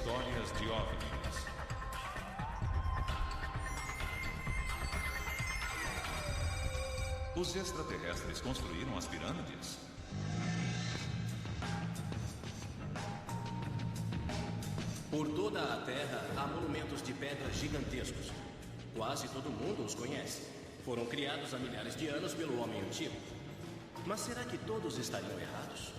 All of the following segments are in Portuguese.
Histórias de OVNIs. Os extraterrestres construíram as pirâmides? Por toda a Terra há monumentos de pedras gigantescos. Quase todo mundo os conhece. Foram criados há milhares de anos pelo homem antigo. Mas será que todos estariam errados?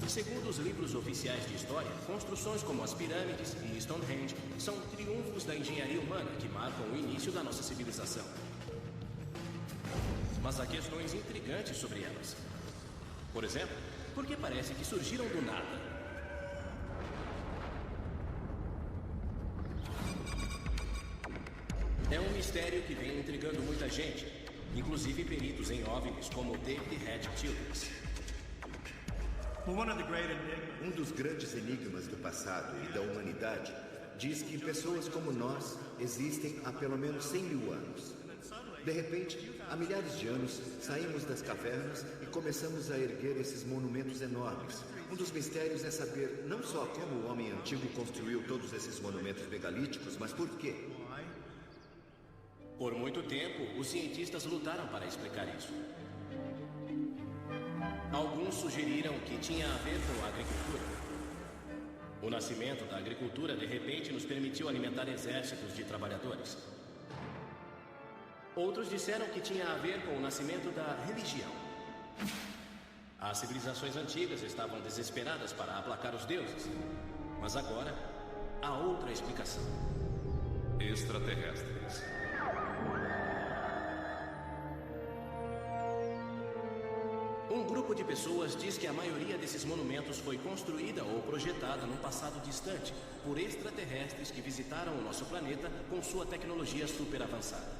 Segundo os livros oficiais de história, construções como as pirâmides e Stonehenge são triunfos da engenharia humana que marcam o início da nossa civilização. Mas há questões intrigantes sobre elas. Por exemplo, por que parece que surgiram do nada? É um mistério que vem intrigando muita gente, inclusive peritos em OVNIs como David Hatch Childress. Um dos grandes enigmas do passado e da humanidade diz que pessoas como nós existem há pelo menos 100 mil anos. De repente, há milhares de anos, saímos das cavernas e começamos a erguer esses monumentos enormes. Um dos mistérios é saber não só como o homem antigo construiu todos esses monumentos megalíticos, mas por quê. Por muito tempo, os cientistas lutaram para explicar isso. Alguns sugeriram que tinha a ver com a agricultura. O nascimento da agricultura, de repente, nos permitiu alimentar exércitos de trabalhadores. Outros disseram que tinha a ver com o nascimento da religião. As civilizações antigas estavam desesperadas para aplacar os deuses. Mas agora, há outra explicação. Extraterrestres. Um grupo de pessoas diz que a maioria desses monumentos foi construída ou projetada num passado distante por extraterrestres que visitaram o nosso planeta com sua tecnologia super avançada.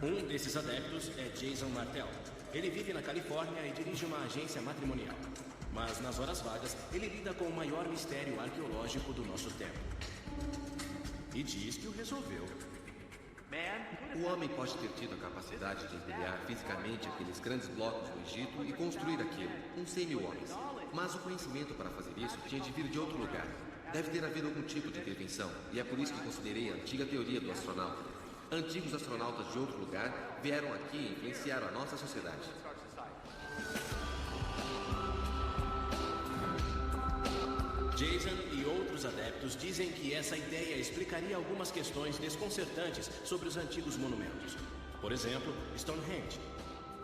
Um desses adeptos é Jason Martell. Ele vive na Califórnia e dirige uma agência matrimonial. Mas nas horas vagas, ele lida com o maior mistério arqueológico do nosso tempo. E diz que o resolveu. O homem pode ter tido a capacidade de empilhar fisicamente aqueles grandes blocos do Egito e construir aquilo, com 100 mil homens. Mas o conhecimento para fazer isso tinha de vir de outro lugar. Deve ter havido algum tipo de intervenção, e é por isso que considerei a antiga teoria do astronauta. Antigos astronautas de outro lugar vieram aqui e influenciaram a nossa sociedade. Jason e outros adeptos dizem que essa ideia explicaria algumas questões desconcertantes sobre os antigos monumentos. Por exemplo, Stonehenge.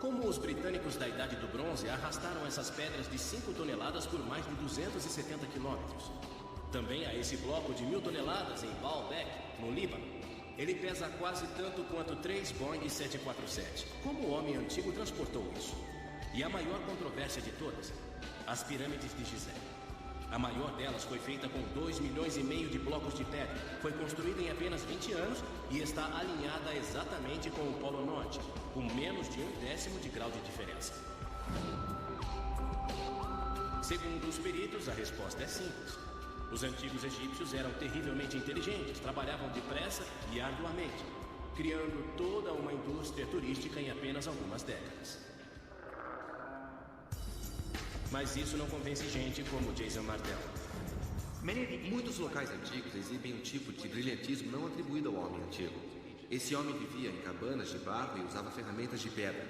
Como os britânicos da Idade do Bronze arrastaram essas pedras de 5 toneladas por mais de 270 quilômetros. Também há esse bloco de 1.000 toneladas em Baalbek, no Líbano. Ele pesa quase tanto quanto 3 Boeing 747. Como o homem antigo transportou isso? E a maior controvérsia de todas, as pirâmides de Gizé. A maior delas foi feita com 2,5 milhões de blocos de pedra. Foi construída em apenas 20 anos e está alinhada exatamente com o Polo Norte, com menos de 1/10 de grau de diferença. Segundo os peritos, a resposta é simples. Os antigos egípcios eram terrivelmente inteligentes, trabalhavam depressa e arduamente, criando toda uma indústria turística em apenas algumas décadas. Mas isso não convence gente como Jason Martell. Muitos locais antigos exibem um tipo de brilhantismo não atribuído ao homem antigo. Esse homem vivia em cabanas de barro e usava ferramentas de pedra.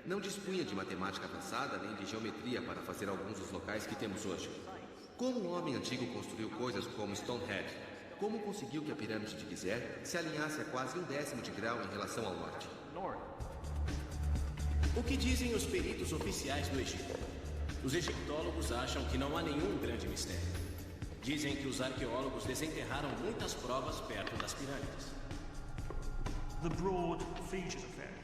Não dispunha de matemática avançada nem de geometria para fazer alguns dos locais que temos hoje. Como o homem antigo construiu coisas como Stonehenge? Como conseguiu que a pirâmide de Gizé se alinhasse a quase 1/10 de grau em relação ao norte? O que dizem os peritos oficiais do Egito? Os egiptólogos acham que não há nenhum grande mistério. Dizem que os arqueólogos desenterraram muitas provas perto das pirâmides.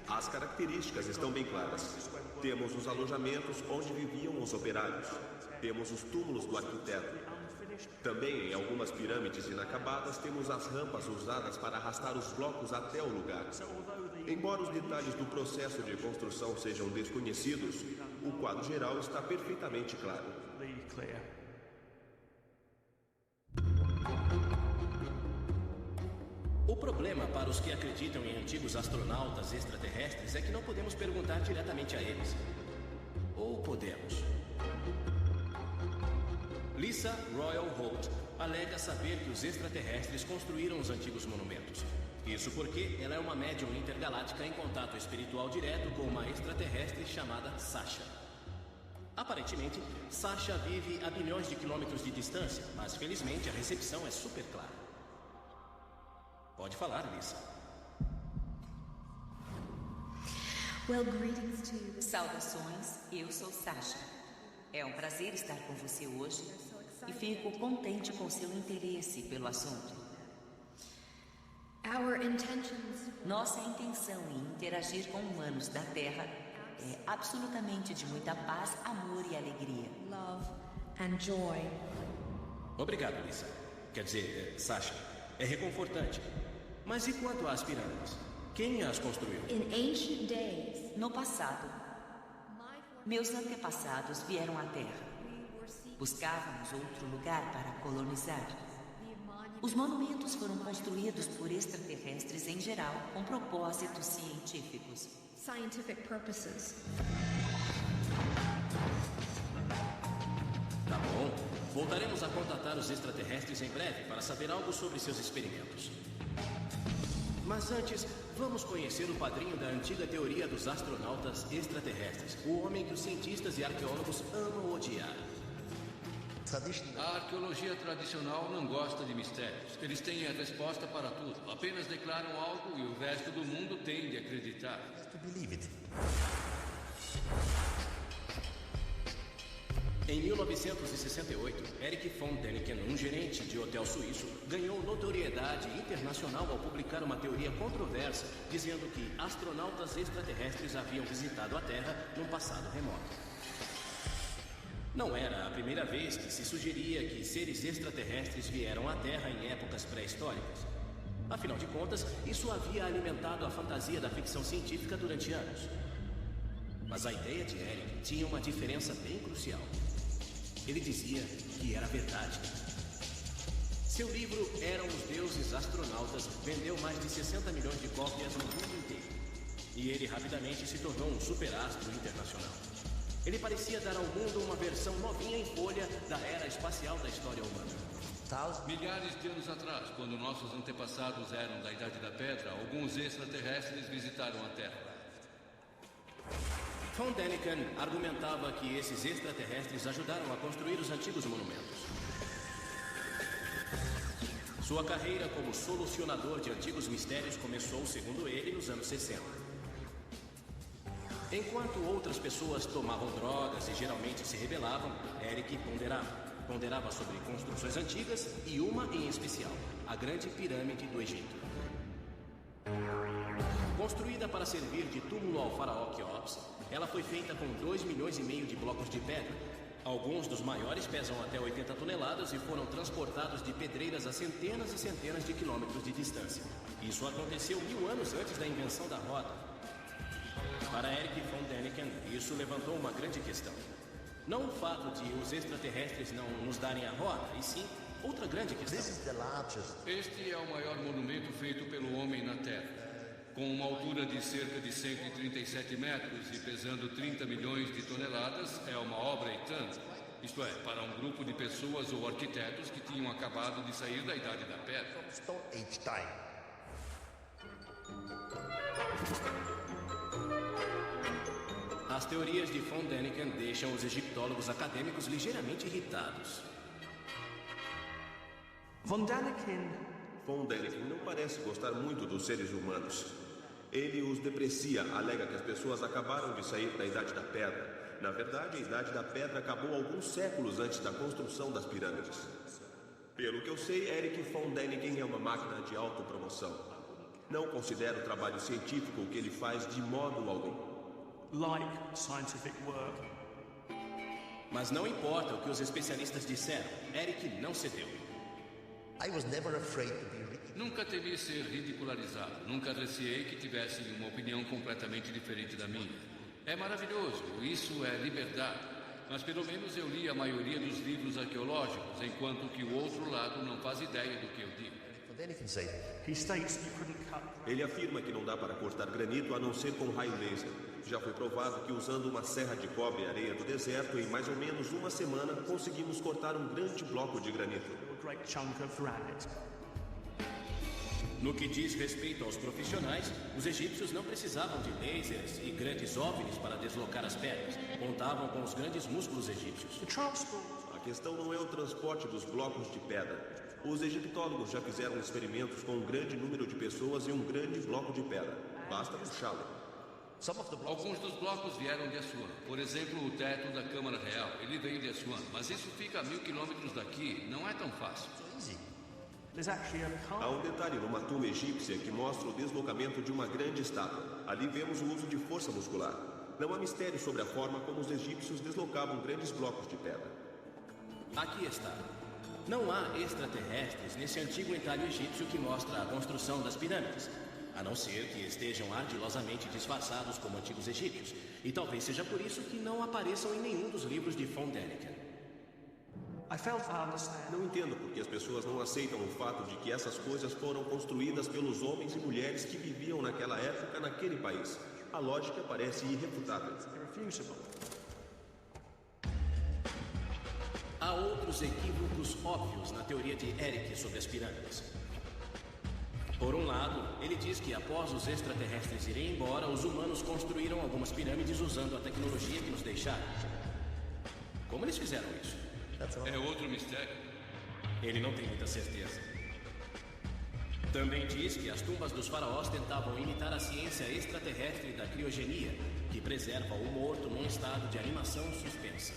As características estão bem claras. Temos os alojamentos onde viviam os operários. Temos os túmulos do arquiteto. Também em algumas pirâmides inacabadas temos as rampas usadas para arrastar os blocos até o lugar. Embora os detalhes do processo de construção sejam desconhecidos, o quadro geral está perfeitamente claro. O problema para os que acreditam em antigos astronautas extraterrestres é que não podemos perguntar diretamente a eles. Ou podemos? Lisa Royal Holt alega saber que os extraterrestres construíram os antigos monumentos. Isso porque ela é uma médium intergaláctica em contato espiritual direto com uma extraterrestre chamada Sasha. Aparentemente, Sasha vive a bilhões de quilômetros de distância, mas felizmente a recepção é super clara. Pode falar, Lisa. Well, greetings to you. Saudações, eu sou Sasha. É um prazer estar com você hoje e fico contente com seu interesse pelo assunto. Our intentions. Nossa intenção em interagir com humanos da Terra é absolutamente de muita paz, amor e alegria. Love and joy. Obrigado, Lisa. Quer dizer, Sasha, é reconfortante. Mas e quanto às pirâmides? Quem as construiu? In ancient days, No passado, meus antepassados vieram à Terra. Buscávamos outro lugar para colonizar. Os monumentos foram construídos por extraterrestres em geral, com propósitos científicos. scientific purposes. Tá bom. Voltaremos a contatar os extraterrestres em breve para saber algo sobre seus experimentos. Mas antes, vamos conhecer o padrinho da antiga teoria dos astronautas extraterrestres, o homem que os cientistas e arqueólogos amam odiar. A arqueologia tradicional não gosta de mistérios. Eles têm a resposta para tudo. Apenas declaram algo e o resto do mundo tem de acreditar. Em 1968, Erich von Däniken, um gerente de hotel suíço, ganhou notoriedade internacional ao publicar uma teoria controversa dizendo que astronautas extraterrestres haviam visitado a Terra num passado remoto. Não era a primeira vez que se sugeria que seres extraterrestres vieram à Terra em épocas pré-históricas. Afinal de contas, isso havia alimentado a fantasia da ficção científica durante anos. Mas a ideia de Erich tinha uma diferença bem crucial. Ele dizia que era verdade. Seu livro Eram os Deuses Astronautas vendeu mais de 60 milhões de cópias no mundo inteiro. E ele rapidamente se tornou um superastro internacional. Ele parecia dar ao mundo uma versão novinha em folha da era espacial da história humana. Milhares de anos atrás, quando nossos antepassados eram da Idade da Pedra, alguns extraterrestres visitaram a Terra. Von Däniken argumentava que esses extraterrestres ajudaram a construir os antigos monumentos. Sua carreira como solucionador de antigos mistérios começou, segundo ele, nos anos 60. Enquanto outras pessoas tomavam drogas e geralmente se rebelavam, Erich ponderava sobre construções antigas e uma em especial, a Grande Pirâmide do Egito. Construída para servir de túmulo ao faraó Quéops, ela foi feita com 2,5 milhões de blocos de pedra. Alguns dos maiores pesam até 80 toneladas e foram transportados de pedreiras a centenas e centenas de quilômetros de distância. Isso aconteceu 1000 anos antes da invenção da roda. Para Erich von Däniken, isso levantou uma grande questão. Não o fato de os extraterrestres não nos darem a roda, e sim outra grande questão. Este é o maior monumento feito pelo homem na Terra. Com uma altura de cerca de 137 metros e pesando 30 milhões de toneladas, é uma obra e tanto. Isto é, para um grupo de pessoas ou arquitetos que tinham acabado de sair da Idade da Pedra. As teorias de von Däniken deixam os egiptólogos acadêmicos ligeiramente irritados. Von Däniken não parece gostar muito dos seres humanos. Ele os deprecia, alega que as pessoas acabaram de sair da Idade da Pedra. Na verdade, a Idade da Pedra acabou alguns séculos antes da construção das pirâmides. Pelo que eu sei, Erich von Däniken é uma máquina de autopromoção. Não considero o trabalho científico o que ele faz de modo algum. Mas não importa o que os especialistas disseram, Erich não cedeu. Nunca temi ser ridicularizado. Nunca receei que tivessem uma opinião completamente diferente da minha. É maravilhoso, isso é liberdade. Mas pelo menos eu li a maioria dos livros arqueológicos, enquanto que o outro lado não faz ideia do que eu digo. Ele afirma que não dá para cortar granito a não ser com raio laser. Já foi provado que usando uma serra de cobre e areia do deserto, em mais ou menos uma semana, conseguimos cortar um grande bloco de granito. No que diz respeito aos profissionais, os egípcios não precisavam de lasers e grandes OVNIs para deslocar as pedras. Contavam com os grandes músculos egípcios. A questão não é o transporte dos blocos de pedra. Os egiptólogos já fizeram experimentos com um grande número de pessoas e um grande bloco de pedra. Basta puxá-lo. Alguns dos blocos vieram de Assuã. Por exemplo, o teto da Câmara Real. Ele veio de Assuã, mas isso fica a 1000 quilômetros daqui. Não é tão fácil. Há um detalhe numa tumba egípcia que mostra o deslocamento de uma grande estátua. Ali vemos o uso de força muscular. Não há mistério sobre a forma como os egípcios deslocavam grandes blocos de pedra. Aqui está. Não há extraterrestres nesse antigo entalho egípcio que mostra a construção das pirâmides, a não ser que estejam ardilosamente disfarçados como antigos egípcios. E talvez seja por isso que não apareçam em nenhum dos livros de Von Däniken. Não entendo porque as pessoas não aceitam o fato de que essas coisas foram construídas pelos homens e mulheres que viviam naquela época naquele país. A lógica parece irrefutável. Há outros equívocos óbvios na teoria de Eric sobre as pirâmides. Por um lado, ele diz que após os extraterrestres irem embora, os humanos construíram algumas pirâmides usando a tecnologia que nos deixaram. Como eles fizeram isso? É outro mistério. Ele não tem muita certeza. Também diz que as tumbas dos faraós tentavam imitar a ciência extraterrestre da criogenia, que preserva o morto num estado de animação suspensa.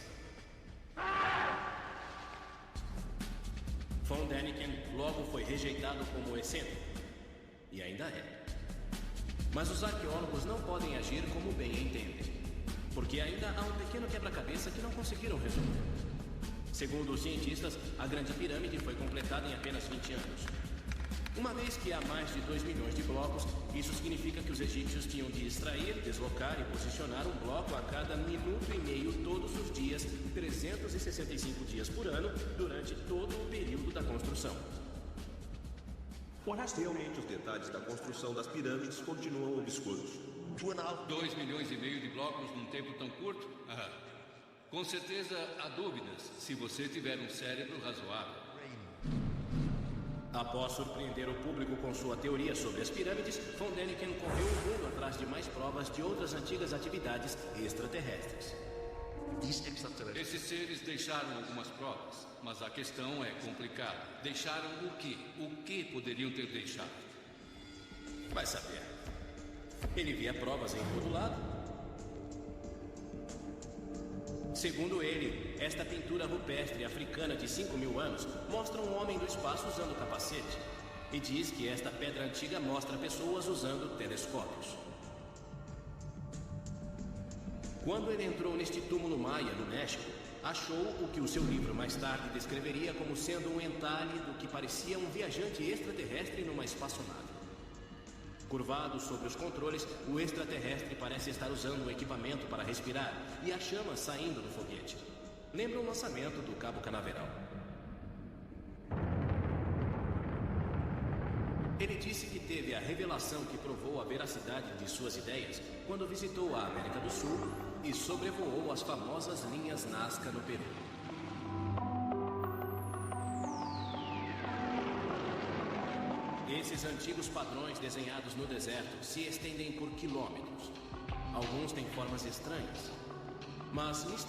Von Däniken logo foi rejeitado como excêntrico. E ainda é. Mas os arqueólogos não podem agir como bem entendem, porque ainda há um pequeno quebra-cabeça que não conseguiram resolver. Segundo os cientistas, a Grande Pirâmide foi completada em apenas 20 anos. Uma vez que há mais de 2 milhões de blocos, isso significa que os egípcios tinham de extrair, deslocar e posicionar um bloco a cada minuto e meio todos os dias, 365 dias por ano, durante todo o período da construção. Realmente, os detalhes da construção das pirâmides continuam obscuros. 2,5 milhões de blocos num tempo tão curto? Com certeza há dúvidas, se você tiver um cérebro razoável. Após surpreender o público com sua teoria sobre as pirâmides, Von Däniken correu o mundo atrás de mais provas de outras antigas atividades extraterrestres. Esses seres deixaram algumas provas, mas a questão é complicada. Deixaram o quê? O que poderiam ter deixado? Vai saber. Ele via provas em todo lado. Segundo ele, esta pintura rupestre africana de 5.000 anos mostra um homem do espaço usando capacete. E diz que esta pedra antiga mostra pessoas usando telescópios. Quando ele entrou neste túmulo maia, no México, achou o que o seu livro mais tarde descreveria como sendo um entalhe do que parecia um viajante extraterrestre numa espaçonave. Curvado sobre os controles, o extraterrestre parece estar usando um equipamento para respirar e há chamas saindo do foguete. Lembra o lançamento do Cabo Canaveral. Ele disse que teve a revelação que provou a veracidade de suas ideias quando visitou a América do Sul e sobrevoou as famosas linhas Nazca no Peru. Esses antigos padrões desenhados no deserto se estendem por quilômetros. Alguns têm formas estranhas, mas misteriosas.